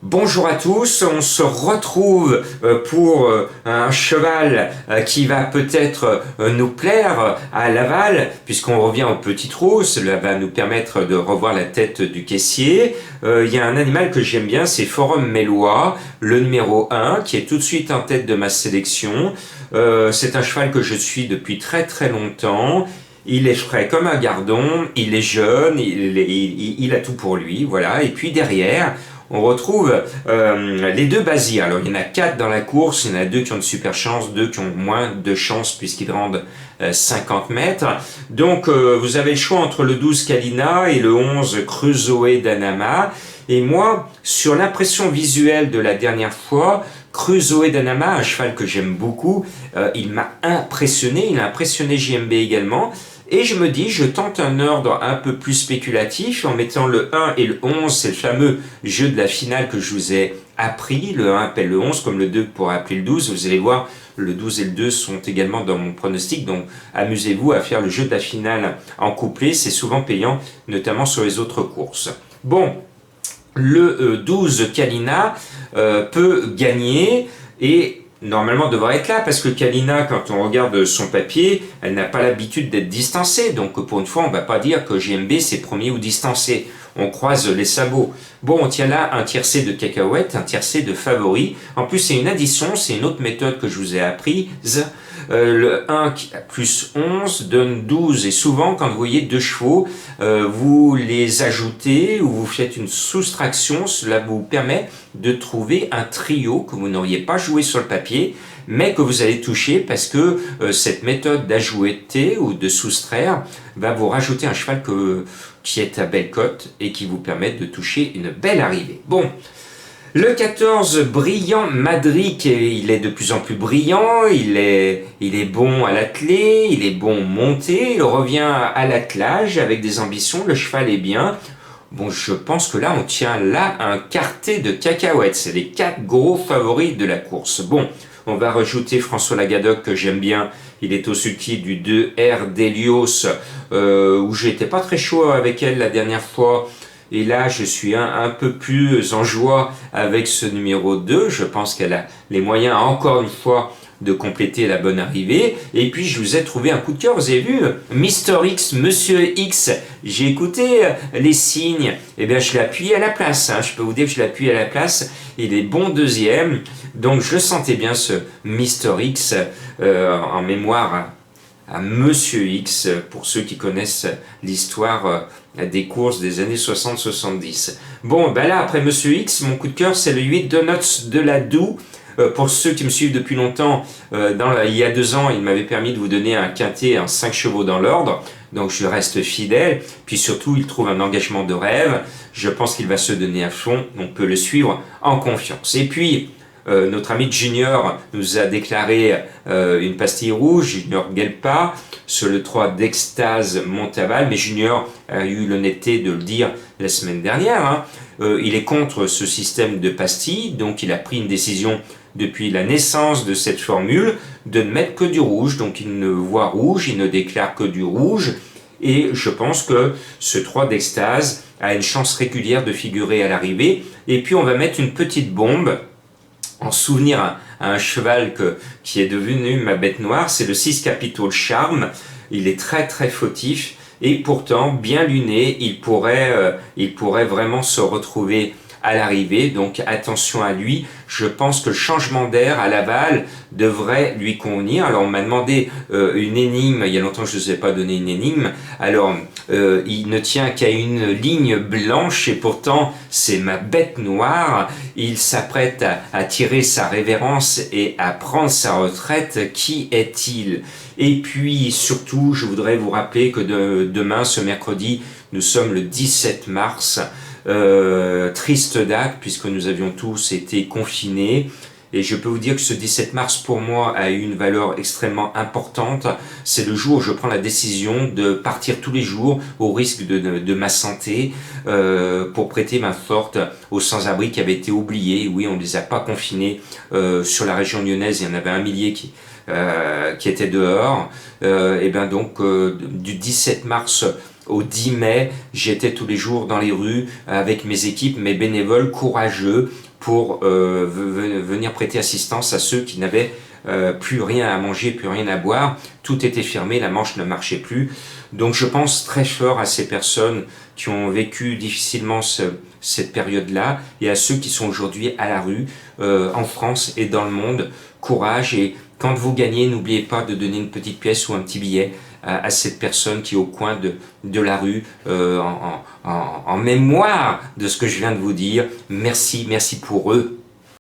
Bonjour à tous, on se retrouve pour un cheval qui va peut-être nous plaire à Laval, puisqu'on revient au Petit Trot. Cela va nous permettre de revoir la tête du caissier. Il y a un animal que j'aime bien, c'est Forum Mélois, le numéro 1, qui est tout de suite en tête de ma sélection. C'est un cheval que je suis depuis très très longtemps. Il est frais comme un gardon, il est jeune, il a tout pour lui, voilà. Et puis derrière, on retrouve les deux Basirs. Alors il y en a 4 dans la course, il y en a 2 qui ont de super chance, 2 qui ont moins de chance puisqu'ils rendent 50 mètres. Donc vous avez le choix entre le 12 Kalina et le 11 Crusoe d'Anama. Et moi, sur l'impression visuelle de la dernière fois, Crusoe d'Anama, un cheval que j'aime beaucoup, il m'a impressionné, il a impressionné JMB également. Et je me dis, je tente un ordre un peu plus spéculatif en mettant le 1 et le 11, c'est le fameux jeu de la finale que je vous ai appris. Le 1 appelle le 11 comme le 2 pourrait appeler le 12. Vous allez voir, le 12 et le 2 sont également dans mon pronostic, donc amusez-vous à faire le jeu de la finale en couplet, c'est souvent payant, notamment sur les autres courses. Bon, le 12 Kalina peut gagner et normalement devrait être là parce que Kalina, quand on regarde son papier, elle n'a pas l'habitude d'être distancée. Donc pour une fois, on ne va pas dire que GMB c'est premier ou distancé. On croise les sabots. Bon, on tient là un tiercé de cacahuètes, un tiercé de favoris. En plus, c'est une addition, c'est une autre méthode que je vous ai apprise. Le 1 plus 11 donne 12. Et souvent, quand vous voyez deux chevaux, vous les ajoutez ou vous faites une soustraction. Cela vous permet de trouver un trio que vous n'auriez pas joué sur le papier, mais que vous allez toucher parce que cette méthode d'ajouter ou de soustraire va vous rajouter un cheval qui est à belle cote et qui vous permet de toucher une belle arrivée. Bon, le 14, Brillant Madric, il est de plus en plus brillant, il est bon à l'attelé, il est bon monté, il revient à l'attelage avec des ambitions, le cheval est bien. Bon, je pense que là, on tient là un quartet de cacahuètes. C'est les 4 gros favoris de la course. Bon, on va rajouter François Lagadoc, que j'aime bien. Il est au sulky du 2R d'Elios, où j'étais pas très chaud avec elle la dernière fois. Et là, je suis un peu plus en joie avec ce numéro 2. Je pense qu'elle a les moyens, encore une fois, de compléter la bonne arrivée. Et puis, je vous ai trouvé un coup de cœur. Vous avez vu, Mister X, Monsieur X. J'ai écouté les signes. Eh bien, je l'ai appuyé à la place. Je peux vous dire que je l'ai appuyé à la place. Il est bon deuxième. Donc, je sentais bien ce Mister X en mémoire à Monsieur X, pour ceux qui connaissent l'histoire des courses des années 60-70. Bon, ben là, après Monsieur X, mon coup de cœur, c'est le 8 Donuts de la Doue. Pour ceux qui me suivent depuis longtemps, il y a 2 ans, il m'avait permis de vous donner un quintet en 5 chevaux dans l'ordre. Donc je reste fidèle. Puis surtout, il trouve un engagement de rêve. Je pense qu'il va se donner à fond. On peut le suivre en confiance. Et puis, notre ami Junior nous a déclaré une pastille rouge, Junior Gelpa, sur le 3 d'Extase Montaval, mais Junior a eu l'honnêteté de le dire la semaine dernière. Il est contre ce système de pastilles, donc il a pris une décision depuis la naissance de cette formule de ne mettre que du rouge, donc il ne voit rouge, il ne déclare que du rouge, et je pense que ce 3 d'Extase a une chance régulière de figurer à l'arrivée. Et puis on va mettre une petite bombe en souvenir à un cheval qui est devenu ma bête noire, c'est le 6 Capitol Charme. Il est très très fautif et pourtant bien luné, il pourrait vraiment se retrouver à l'arrivée, donc attention à lui. Je pense que le changement d'air à Laval devrait lui convenir. Alors on m'a demandé une énigme, il y a longtemps que je ne vous ai pas donné une énigme. Alors il ne tient qu'à une ligne blanche et pourtant c'est ma bête noire. Il s'apprête à tirer sa révérence et à prendre sa retraite. Qui est-il? Et puis surtout, je voudrais vous rappeler que demain, ce mercredi, nous sommes le 17 mars. Triste date puisque nous avions tous été confinés. Et je peux vous dire que ce 17 mars pour moi a eu une valeur extrêmement importante. C'est le jour où je prends la décision de partir tous les jours au risque de ma santé pour prêter main forte aux sans-abri qui avaient été oubliés. Oui, on ne les a pas confinés sur la région lyonnaise. Il y en avait 1 millier qui étaient dehors. Et bien donc du 17 mars au 10 mai, j'étais tous les jours dans les rues avec mes équipes, mes bénévoles courageux pour venir prêter assistance à ceux qui n'avaient plus rien à manger, plus rien à boire. Tout était fermé, la Manche ne marchait plus. Donc je pense très fort à ces personnes qui ont vécu difficilement cette période-là et à ceux qui sont aujourd'hui à la rue, en France et dans le monde. Courage, et quand vous gagnez, n'oubliez pas de donner une petite pièce ou un petit billet à cette personne qui est au coin de la rue, en mémoire de ce que je viens de vous dire. Merci, merci pour eux.